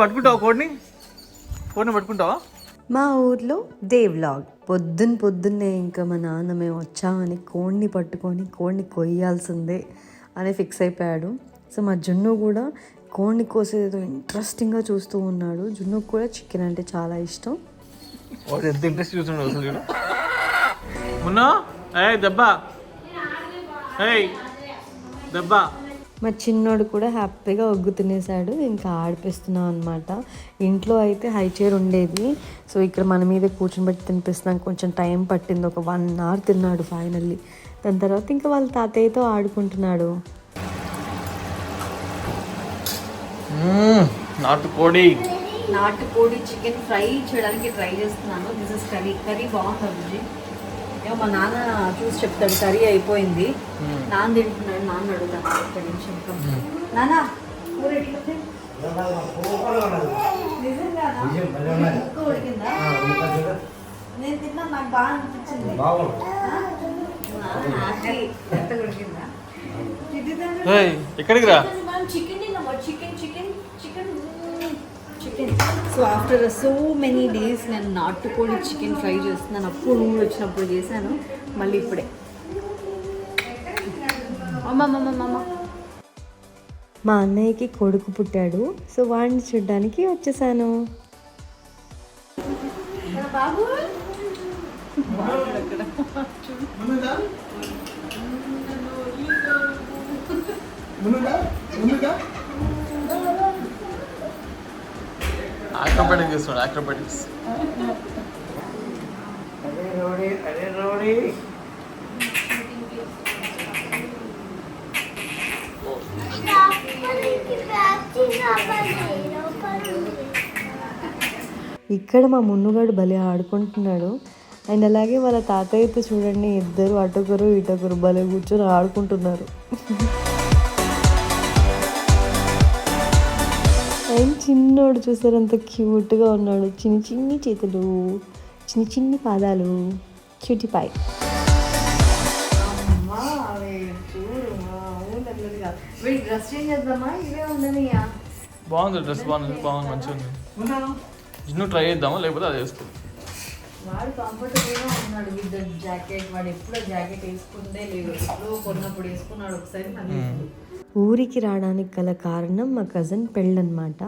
పట్టుకుంటావా కోడిని పట్టుకుంటావా? మా ఊర్లో డే వ్లాగ్. పొద్దున్నే ఇంకా మా నాన్న మేము వచ్చామని కోడిని పట్టుకొని కోడిని కొయ్యాల్సిందే అని ఫిక్స్ అయిపోయాడు. సో మా జున్ను కూడా కోడిని కోసేదో ఇంట్రెస్టింగ్గా చూస్తూ ఉన్నాడు. జున్నుకు కూడా చికెన్ అంటే చాలా ఇష్టం. ఎంత ఇంట్రెస్ట్ చూస్తున్నాడు అసలు చూడు. మున్నా దెబ్బా దెబ్బా. మా చిన్నోడు కూడా హ్యాపీగా ఒగ్గు తినేసాడు. ఇంకా ఆడిపిస్తున్నాం అనమాట. ఇంట్లో అయితే హై చైర్ ఉండేది. సో ఇక్కడ మన మీద కూర్చొని పెట్టి తినిపిస్తున్నాం. కొంచెం టైం పట్టింది, ఒక 1 hour తిన్నాడు ఫైనల్లీ. దాని తర్వాత ఇంకా వాళ్ళ తాతయ్యతో ఆడుకుంటున్నాడు. నాటుకోడి చికెన్ ఫ్రై చేయడానికి ట్రై చేస్తున్నాను. దిస్ ఇస్ కర్రీ బాగుంటుంది. మా నాన్న చూసి చెప్తాడు కర్రీ అయిపోయింది. నాన్న తింటున్నాడు, నాన్న అడుగుతాను ఒక్క నిమిషం. నాన్న నేను తిన్నా, నాకు బాగా అనిపించింది. ఎక్కడికి రా? చికెన్ తిన్నాము, chicken chicken chicken chicken. So after so many days నేను నాటుకోడి చికెన్ ఫ్రై చేస్తున్నాను. అప్పుడు ఊరు వచ్చినప్పుడు చేశాను, మళ్ళీ ఇప్పుడే. మా అన్నయ్యకి కొడుకు పుట్టాడు. సో వాడిని చూడ్డానికి వచ్చేసాను. బాబు ఆక్రోబాటిక్స్ చేస్తున్నాడు. ఆక్రోబాటిక్స్. ఇక్కడ మా మున్నుగాడు భలే ఆడుకుంటున్నాడు. అండ్ అలాగే వాళ్ళ తాతయ్యతో చూడండి, ఇద్దరు అటొకరు ఇటొకరు భలే కూర్చొని ఆడుకుంటున్నారు. అండ్ చిన్నోడు చూసారు అంత క్యూట్గా ఉన్నాడు. చిన్ని చేతులు, చిన్ని పాదాలు, చుటిపాయ్. డ్రెస్ చేంజ్ చేద్దామా? ఇవే ఉండనియా? బాగుంది డ్రెస్, బాగుంది మంచిగా ఉంది. ఇన్ను ట్రై చేద్దామా లేకపోతే అది వేసుకో. వాడు కంఫర్టబుల్గా ఉన్నాడు విత్ జాకెట్. వాడు ఎప్పుడో జాకెట్ వేసుకుంటే లేదు, ఎప్పుడో కొన్నప్పుడు వేసుకున్నాడు ఒకసారి. ఊరికి రావడానికి గల కారణం మా కజిన్ పెళ్ళనమాట.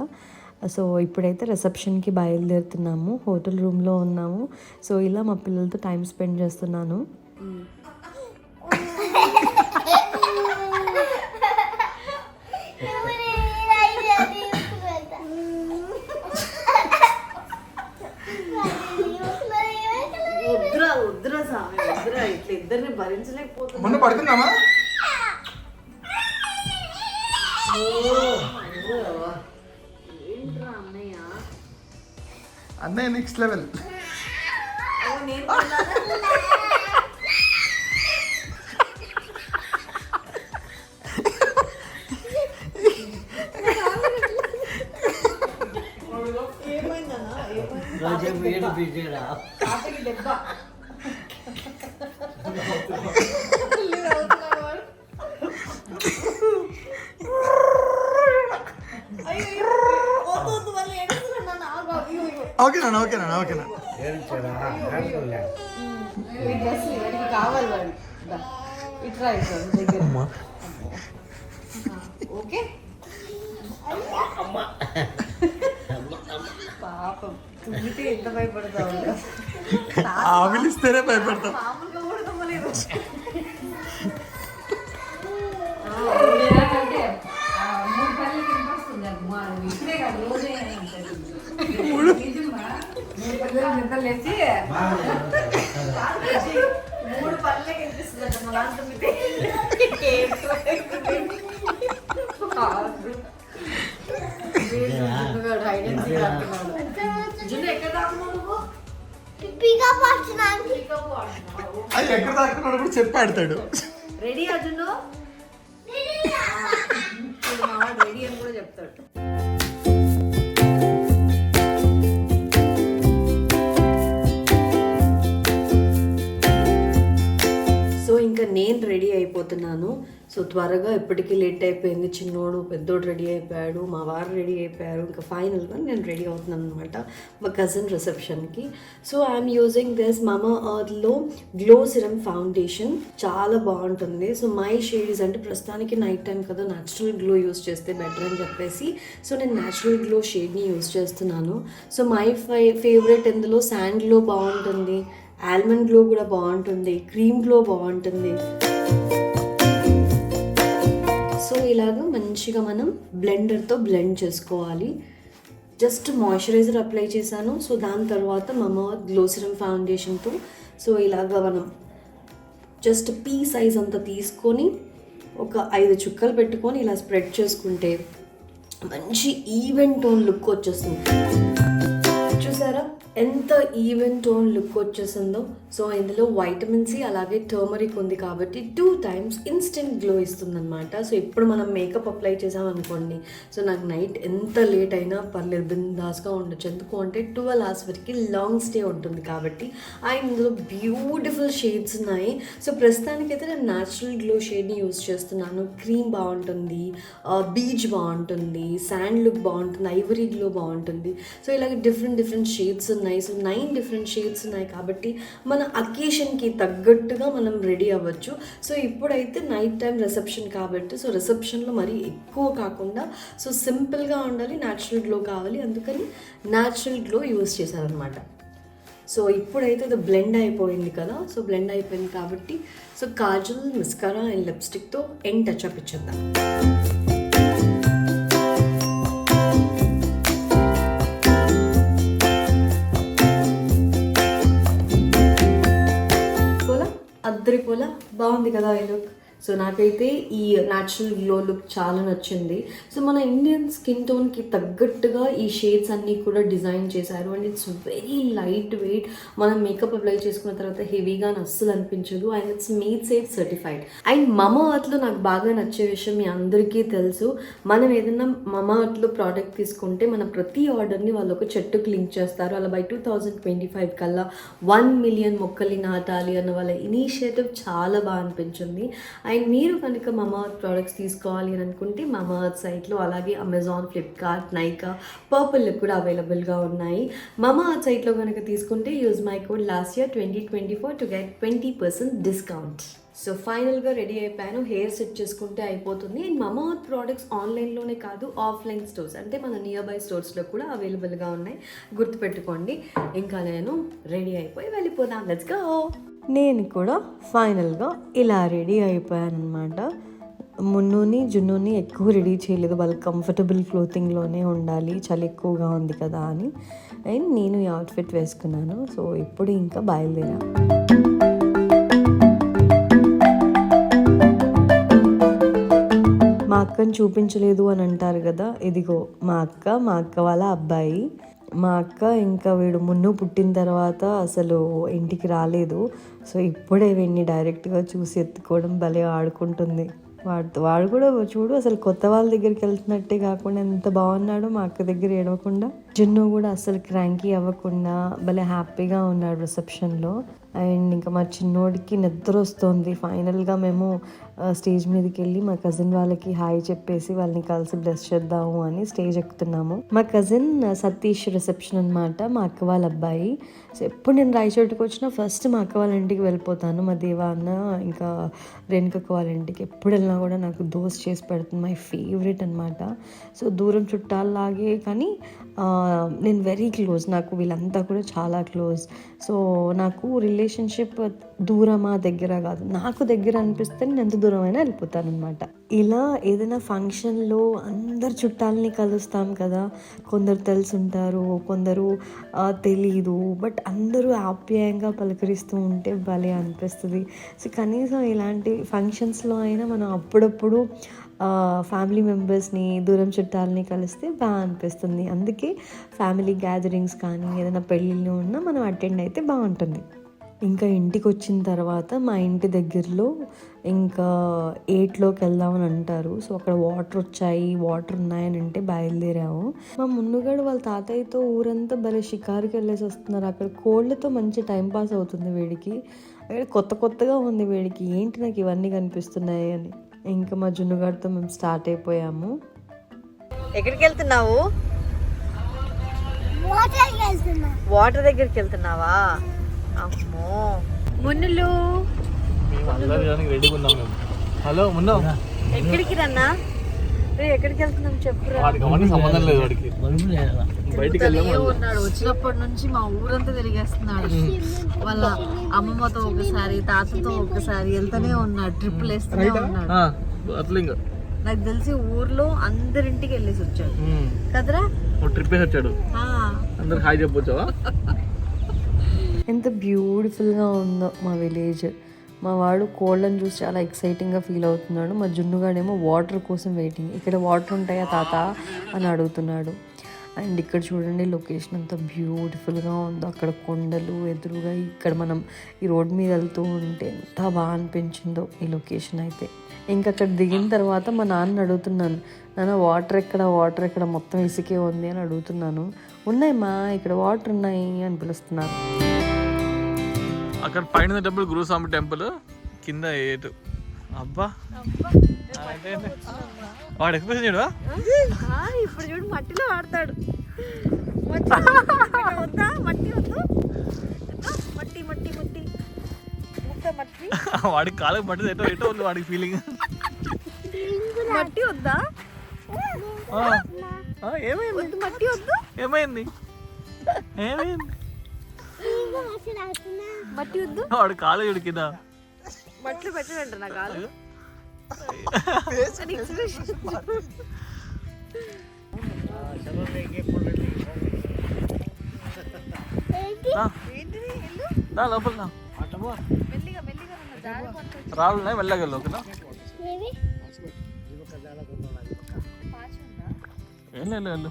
సో ఇప్పుడైతే రిసెప్షన్కి బయలుదేరుతున్నాము. హోటల్ రూమ్లో ఉన్నాము. సో ఇలా మా పిల్లలతో టైం స్పెండ్ చేస్తున్నాను. వద్దురా సామి, వద్దురా, ఇట్లా ఇద్దరిని భరించలేకపోతున్నా. మొన్న పడుతున్నామా? ఏంట్రా అన్నయ్య? అన్నయ్య నెక్స్ట్ లెవెల్. ఓకేనా. కావాలి ఇట్రా దగ్గర. ఓకే పాపం తుమ్మితే ఎంత భయపడతావు? ఆవిలిస్తేనే భయపడతావు. మామూలుగా కూడా తమ్మలేదు. మూడు పనులే కనిపిస్తుంది మళ్ళా తుమ్మితే. అది ఎక్కడ దాక్కున్నాడు కూడా చెప్పి ఆడతాడు. రెడీ అర్జును? చెప్తాడు. సో ఇంకా నేను రెడీ అయిపోతున్నాను. సో త్వరగా ఇప్పటికీ లేట్ అయిపోయింది. చిన్నోడు పెద్దోడు రెడీ అయిపోయాడు, మా వారు రెడీ అయిపోయారు. ఇంకా ఫైనల్గా నేను రెడీ అవుతున్నాను అనమాట మా కజిన్ రిసెప్షన్కి. So I'm using this Mama అర్త్లో గ్లో సిరమ్ ఫౌండేషన్. చాలా బాగుంటుంది. సో మై షేడ్స్ అంటే ప్రస్తుతానికి నైట్ టైం కదా, న్యాచురల్ గ్లో యూస్ చేస్తే బెటర్ అని చెప్పేసి సో నేను న్యాచురల్ గ్లో షేడ్ని యూస్ చేస్తున్నాను. సో మై ఫేవరెట్ ఇందులో శాండ్ గ్లో బాగుంటుంది, ఆల్మండ్ గ్లో కూడా బాగుంటుంది, క్రీమ్ గ్లో బాగుంటుంది. సో ఇలాగ మంచిగా మనం బ్లెండర్తో బ్లెండ్ చేసుకోవాలి. జస్ట్ మాయిశ్చరైజర్ అప్లై చేశాను. సో దాని తర్వాత మమా గ్లో సిరమ్ ఫౌండేషన్తో సో ఇలాగ మనం జస్ట్ పీ సైజ్ అంతా తీసుకొని ఒక 5 చుక్కలు పెట్టుకొని ఇలా స్ప్రెడ్ చేసుకుంటే మంచి ఈవెన్ టోన్ లుక్ వచ్చేస్తుంది. చూసారా ఎంత ఈవెన్ టోన్ లుక్ వచ్చేసిందో. సో ఇందులో వైటమిన్ సి అలాగే టర్మరిక్ ఉంది కాబట్టి 2 times ఇన్స్టెంట్ గ్లో ఇస్తుంది అనమాట. సో ఇప్పుడు మనం మేకప్ అప్లై చేసామనుకోండి, సో నాకు నైట్ ఎంత లేట్ అయినా పర్లేదు, బిందాస్గా ఉండొచ్చు. ఎందుకు అంటే 12 hours వరకు లాంగ్ స్టే ఉంటుంది కాబట్టి. అండ్ ఇందులో బ్యూటిఫుల్ షేడ్స్ ఉన్నాయి. సో ప్రస్తుతానికైతే నేను న్యాచురల్ గ్లో షేడ్ని యూస్ చేస్తున్నాను. క్రీమ్ బాగుంటుంది, బీచ్ బాగుంటుంది, శాండ్ లుక్ బాగుంటుంది, ఐవరీ గ్లో బాగుంటుంది. సో ఇలాగ డిఫరెంట్ షేడ్స్ ఉన్నాయి. సో 9 different షేడ్స్ ఉన్నాయి కాబట్టి మన అకేషన్కి తగ్గట్టుగా మనం రెడీ అవ్వచ్చు. సో ఇప్పుడైతే నైట్ టైం రిసెప్షన్ కాబట్టి సో రిసెప్షన్లో మరీ ఎక్కువ కాకుండా సో సింపుల్గా ఉండాలి, న్యాచురల్ గ్లో కావాలి, అందుకని న్యాచురల్ గ్లో యూస్ చేశారనమాట. సో ఇప్పుడైతే ఇది బ్లెండ్ అయిపోయింది కదా. సో బ్లెండ్ అయిపోయింది కాబట్టి సో కాజల్, మస్కారా అండ్ లిప్స్టిక్తో ఎండ్ టచ్అప్ ఇచ్చేద్దాం. అద్దరిపోలా బాగుంది కదా ఈ లుక్. సో నాకైతే ఈ న్యాచురల్ గ్లో లుక్ చాలా నచ్చింది. సో మన ఇండియన్ స్కిన్ టోన్కి తగ్గట్టుగా ఈ షేడ్స్ అన్నీ కూడా డిజైన్ చేశారు. And it's very light weight. మనం మేకప్ అప్లై చేసుకున్న తర్వాత హెవీగా అస్సలు అనిపించదు. And it's made safe certified. And Mama అర్త్లో నాకు బాగా నచ్చే విషయం మీ అందరికీ తెలుసు, మనం ఏదైనా మమా అర్త్లో ప్రోడక్ట్ తీసుకుంటే మన ప్రతి ఆర్డర్ని వాళ్ళు ఒక చెట్టుకు లింక్ చేస్తారు. అలా బై 2025 కల్లా 1 million మొక్కల్ని నాటాలి అన్న వాళ్ళ ఇనిషియేటివ్ చాలా బాగా అనిపించింది. అండ్ మీరు కనుక మమా అర్త్ ప్రోడక్ట్స్ తీసుకోవాలి అని అనుకుంటే మమా అర్త్ సైట్లో అలాగే అమెజాన్, ఫ్లిప్కార్ట్, నైకా, పర్పుల్లో కూడా అవైలబుల్గా ఉన్నాయి. మమా అర్త్ సైట్లో కనుక తీసుకుంటే use my code last year 2024 to get 20% discount. So ఫైనల్గా రెడీ అయిపోయాను. హెయిర్ సెట్ చేసుకుంటే అయిపోతుంది. అండ్ మమా అర్త్ ప్రోడక్ట్స్ ఆన్లైన్లోనే కాదు, ఆఫ్లైన్ స్టోర్స్ అంటే మన నియర్ బై స్టోర్స్లో కూడా అవైలబుల్గా ఉన్నాయి, గుర్తుపెట్టుకోండి. ఇంకా నేను రెడీ అయిపోయి వెళ్ళిపోదాం. Let's go. నేను కూడా ఫైనల్గా ఇలా రెడీ అయిపోయాను అనమాట. మున్నుని జున్నుని ఎక్కువ రెడీ చేయలేదు, వాళ్ళకి కంఫర్టబుల్ క్లోతింగ్లోనే ఉండాలి, చలి ఎక్కువగా ఉంది కదా అని. అండ్ నేను ఈ అవుట్ఫిట్ వేసుకున్నాను. సో ఇప్పుడు ఇంకా బయలుదేరా. మా అక్కని చూపించలేదు అని అంటారు కదా, ఇదిగో మా అక్క వాళ్ళ అబ్బాయి. మా అక్క ఇంకా వీడు మున్ను పుట్టిన తర్వాత అసలు ఇంటికి రాలేదు. సో ఇప్పుడే వీడిని డైరెక్ట్గా చూసి ఎత్తుకోవడం, భలే ఆడుకుంటుంది. వాడు కూడా చూడు అసలు కొత్త వాళ్ళ దగ్గరికి వెళ్తున్నట్టే కాకుండా ఎంత బాగున్నాడో మా అక్క దగ్గర ఏడవకుండా. జున్ను కూడా అసలు క్రాంకీ అవ్వకుండా భలే హ్యాపీగా ఉన్నాడు రిసెప్షన్లో. అండ్ ఇంకా మా చిన్నోడికి నిద్ర వస్తుంది. ఫైనల్గా మేము స్టేజ్ మీదకి వెళ్ళి మా కజిన్ వాళ్ళకి హాయ్ చెప్పేసి వాళ్ళని కలిసి బ్లెస్ చేద్దాము అని స్టేజ్ ఎక్కుతున్నాము. మా కజిన్ సతీష్ రిసెప్షన్ అనమాట, మా అక్క వాళ్ళ అబ్బాయి. సో ఎప్పుడు నేను రాయచోటుకు వచ్చినా ఫస్ట్ మా అక్క వాళ్ళ ఇంటికి వెళ్ళిపోతాను. మా దేవా అన్న ఇంకా రేణుకక్క వాళ్ళ ఇంటికి ఎప్పుడు వెళ్ళినా కూడా నాకు దోశ చేసి పెడుతుంది, మై ఫేవరెట్ అనమాట. సో దూరం చుట్టాలాగే కానీ నేను వెరీ క్లోజ్, నాకు వీళ్ళంతా కూడా చాలా క్లోజ్. సో నాకు రిలేషన్షిప్ దూరమా దగ్గర కాదు, నాకు దగ్గర అనిపిస్తే నేను ఎంత దూరమైనా వెళ్ళిపోతాను అనమాట. ఇలా ఏదైనా ఫంక్షన్లో అందరు చుట్టాలని కలుస్తాం కదా, కొందరు తెలుసుంటారు, కొందరు తెలీదు, బట్ అందరూ ఆప్యాయంగా పలకరిస్తూ ఉంటే భలే అనిపిస్తుంది. సో కనీసం ఇలాంటి ఫంక్షన్స్లో అయినా మనం అప్పుడప్పుడు ఫ్యామిలీ మెంబర్స్ని, దూరం చుట్టాలని కలిస్తే బాగా అనిపిస్తుంది. అందుకే ఫ్యామిలీ గ్యాదరింగ్స్ కానీ ఏదైనా పెళ్ళిళ్ళు ఉన్నా మనం అటెండ్ అయితే బాగుంటుంది. ఇంకా ఇంటికి వచ్చిన తర్వాత మా ఇంటి దగ్గరలో ఇంకా 8లోకి వెళ్దామని అంటారు. సో అక్కడ వాటర్ ఉన్నాయని అంటే బయలుదేరాము. మా మున్నుగాడు వాళ్ళ తాతయ్యతో ఊరంతా భలే షికారుకి వెళ్ళేసి వస్తున్నారు. అక్కడ కోళ్ళతో మంచి టైం పాస్ అవుతుంది వీడికి. అక్కడ కొత్తగా ఉంది వీడికి, ఏంటి నాకు ఇవన్నీ కనిపిస్తున్నాయి అని. ఇంకా మా జున్నుగాడితో మేము స్టార్ట్ అయిపోయాము. ఎక్కడికి వెళ్తున్నావు? వాటర్ దగ్గరికి వెళ్తున్నావా? అమ్మో మున్నులు హలో మున్నా, ఎక్కడికి రన్నా? ఎక్కడికి వెళ్తున్నాం చెప్పురా. సంబంధం లేదు వాడికి, బయటికి ఉన్నాడు. వచ్చినప్పటి నుంచి మా ఊరంతా తిరిగేస్తున్నాడు. వాళ్ళ అమ్మమ్మతో ఒకసారి, తాతతో ఒకసారి వెళ్తూనే ఉన్నాడు. ట్రిప్పులు వేస్తూనే ఉన్నాడు. అట్లా నాకు తెలిసి ఊర్లో అందరింటికి వెళ్ళేసి వచ్చాడు కదరా. ట్రిప్ వేసి వచ్చాడు. అందరు హాయ్ చెప్పొచ్చావా? ఎంత బ్యూటిఫుల్గా ఉందో మా విలేజ్. మా వాడు కోళ్ళని చూసి చాలా ఎక్సైటింగ్గా ఫీల్ అవుతున్నాడు. మా జున్నుగాడేమో వాటర్ కోసం వెయిటింగ్. ఇక్కడ వాటర్ ఉంటాయా తాత అని అడుగుతున్నాడు. అండ్ ఇక్కడ చూడండి లొకేషన్ అంతా బ్యూటిఫుల్గా ఉందో. అక్కడ కొండలు ఎదురుగా, ఇక్కడ మనం ఈ రోడ్ మీద వెళ్తూ ఉంటే ఎంత బాగా అనిపించిందో ఈ లొకేషన్ అయితే. ఇంకా అక్కడ దిగిన తర్వాత మా నాన్న అడుగుతున్నాను, నాన్న వాటర్ ఎక్కడ మొత్తం ఇసుకే ఉంది అని అడుగుతున్నాను. ఉన్నాయి మా ఇక్కడ వాటర్ ఉన్నాయి అని పిలుస్తున్నారు. అక్కడ పైన టెంపుల్ గురుస్వామి టెంపుల్, కింద ఏటు. అబ్బా వాడు ఎక్స్ప్రెషన్ చూడు. ఇప్పుడు చూడు మట్టిలో ఆడతాడు. వాడికి కాలకు మట్టి ఎటో ఉంది వాడికి ఫీలింగ్. మట్టి వద్దా? ఏమైంది? మట్టి వద్దు. ఏమైంది? మట్టి వద్దు. వాడు కాలు చూడు కింద. మట్లు పెట్టడంట నా కాలు. లోపల రాళ్ళనే వెళ్ళగలరు. ఓకేనా? ఏం లేదు,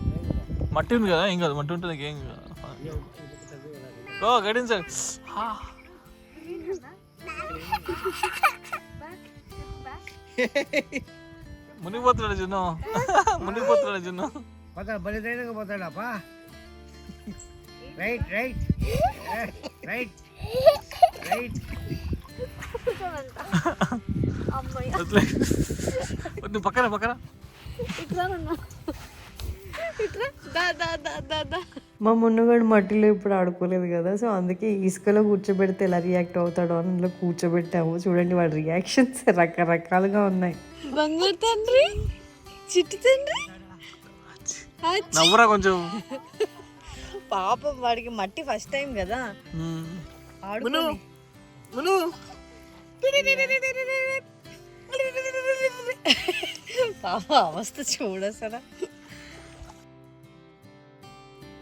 మట్టి ఉంది కదా, ఏం కాదు. మట్టి ఉంటుంది, ఏం కాదు. గైడెన్స్ మునిగిపోతున్నాడు జున్ను, మునిగిపోతున్నాడు జున్ను. పోతాడాపా. Right right right right. పక్కన మా మున్నుగాడు మట్టిలో ఇప్పుడు ఆడుకోలేదు కదా, సో అందుకే ఇసుకలో కూర్చోబెడితే ఎలా రియాక్ట్ అవుతాడో అని అందులో కూర్చోబెట్టాము. చూడండి వాడి రియాక్షన్స్ రకరకాలుగా ఉన్నాయి. బంగారు తండ్రి, చిట్టి తండ్రి, నవ్వురా కొంచెం. పాపం వాడికి మట్టి ఫస్ట్ టైం కదా. పాప అవస్థ చూడసరా.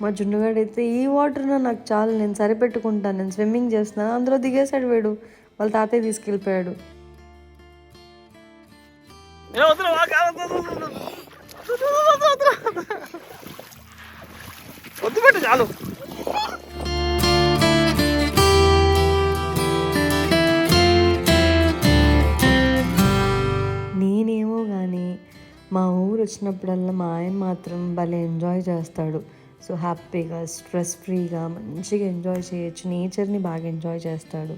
మా జున్నుగాడైతే ఈ వాటర్ నాకు చాలు, నేను సరిపెట్టుకుంటాను, నేను స్విమ్మింగ్ చేస్తున్నాను, అందులో దిగేశాడు వీడు. వాళ్ళ తాతయ్య తీసుకెళ్ళిపోయాడు. వద్దుపెట్టు చాలు. నేనేమో కానీ మా ఊరు వచ్చినప్పుడల్లా మా ఆయన మాత్రం భలే ఎంజాయ్ చేస్తాడు. సో హ్యాపీగా స్ట్రెస్ ఫ్రీగా మంచిగా ఎంజాయ్ చేయొచ్చు. నేచర్ని బాగా ఎంజాయ్ చేస్తాడు.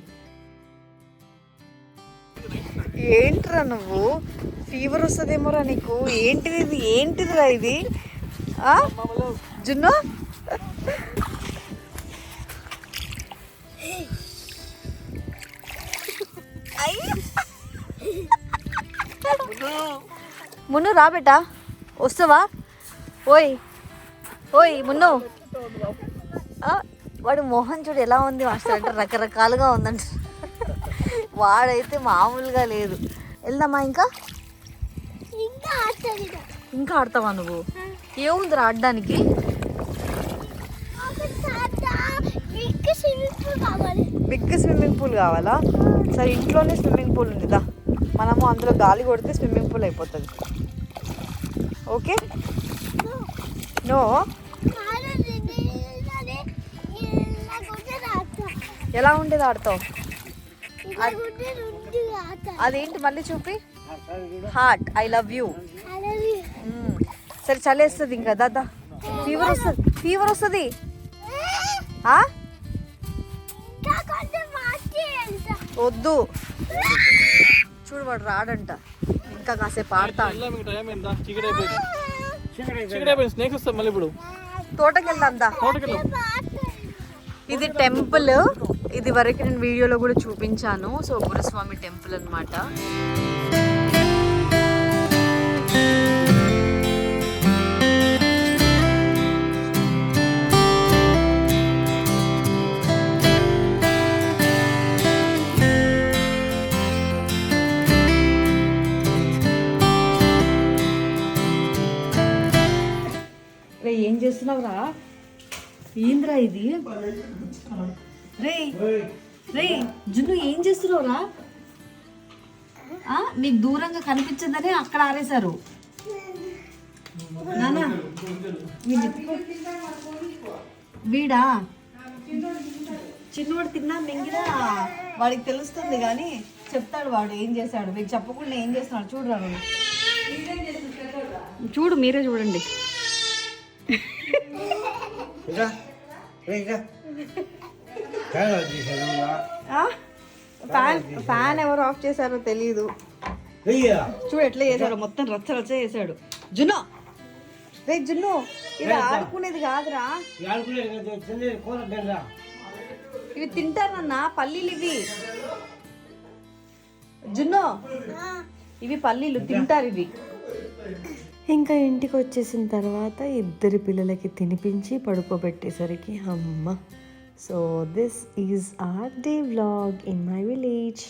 ఏంట్రా నువ్వు, ఫీవర్ వస్తుందేమోరా నీకు? ఏంటిదిరా ఇది? జున్ను మున్ను రా బేటా, వస్తావా? ఓయ్ మున్ను, వాడు మోహన్ చూడు ఎలా ఉంది మాస్టర్ అంటే రకరకాలుగా ఉందంట. వాడైతే మామూలుగా లేదు. వెళ్దామా? ఇంకా ఆడతావా నువ్వు? ఏముందిరా ఆడడానికి? బిగ్ స్విమ్మింగ్ పూల్ కావాలా? సరే ఇంట్లోనే స్విమ్మింగ్ పూల్ ఉందిదా, మనము అందులో గాలి కొడితే స్విమ్మింగ్ పూల్ అయిపోతుంది. ఓకే? నో ఎలా ఉండేది ఆడతావు? అదేంటి మళ్ళీ చూపి. Heart, I love you. సరే చలేస్తుంది ఇంకా దాదా. ఫీవర్ వస్తుంది. వద్దు చూడు వాడు రాడంట, ఇంకా కాసేపు ఆడతా. తోటకి వెళ్దా? ఇది టెంపుల్, ఇది వరకు నేను వీడియోలో కూడా చూపించాను. సో గురుస్వామి టెంపుల్ అన్నమాట. ఏం చేస్తున్నావురా? ఏంద్రా ఇది? రే రే జున్ను ఏం చేస్తున్నావురా? నీకు దూరంగా కనిపించిందని అక్కడ ఆరేశారు. నానా వీడా చిన్నవాడు తిన్నా మింగినా వాడికి తెలుస్తుంది కానీ చెప్తాడు వాడు ఏం చేశాడు. మీకు చెప్పకుండా ఏం చేస్తున్నాడు చూడరా. చూడు మీరే చూడండి. ఫ్యాన్ ఎవరు ఆఫ్ చేశారో తెలీదు. చూడు ఎట్లా చేశాడు, మొత్తం రచ్చ రచ్చ చేశాడు. జున్ను రే జున్ను, ఇది ఆడుకునేది కాదురా, ఇవి తింటారన్నా పల్లీలు. ఇవి జున్ను, ఇవి పల్లీలు తింటారు ఇవి. ఇంకా ఇంటికి వచ్చేసిన తర్వాత ఇద్దరు పిల్లలకి తినిపించి పడుకోబెట్టేసరికి అమ్మ. So this is our day vlog in my village.